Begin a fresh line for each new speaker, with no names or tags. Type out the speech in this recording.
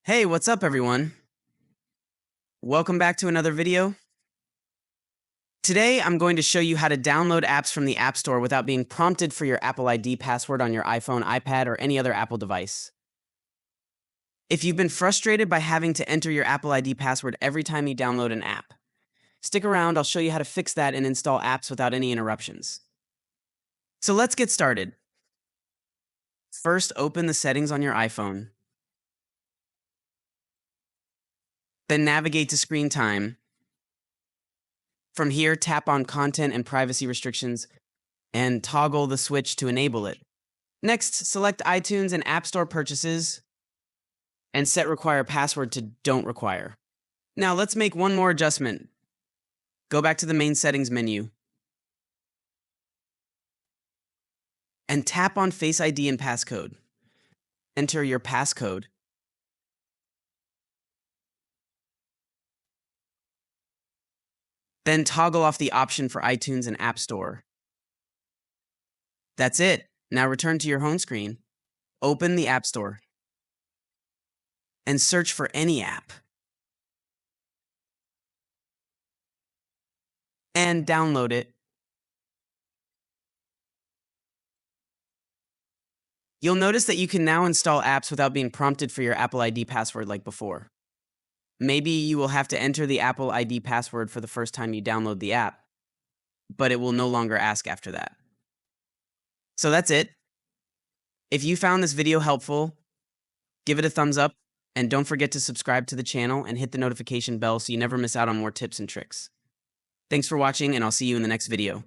Hey, what's up everyone? Welcome back to another video. Today, I'm going to show you how to download apps from the App Store without being prompted for your Apple ID password on your iPhone, iPad, or any other Apple device. If you've been frustrated by having to enter your Apple ID password every time you download an app, stick around, I'll show you how to fix that and install apps without any interruptions. So let's get started. First, open the settings on your iPhone. Then navigate to Screen Time. From here, tap on Content and Privacy Restrictions and toggle the switch to enable it. Next, select iTunes and App Store purchases and set Require Password to Don't Require. Now let's make one more adjustment. Go back to the main settings menu and tap on Face ID and passcode. Enter your passcode. Then toggle off the option for iTunes and App Store. That's it. Now return to your home screen. Open the App Store and search for any app. And download it. You'll notice that you can now install apps without being prompted for your Apple ID password like before. Maybe you will have to enter the Apple ID password for the first time you download the app, but it will no longer ask after that. So that's it. If you found this video helpful, give it a thumbs up, and don't forget to subscribe to the channel and hit the notification bell so you never miss out on more tips and tricks. Thanks for watching, and I'll see you in the next video.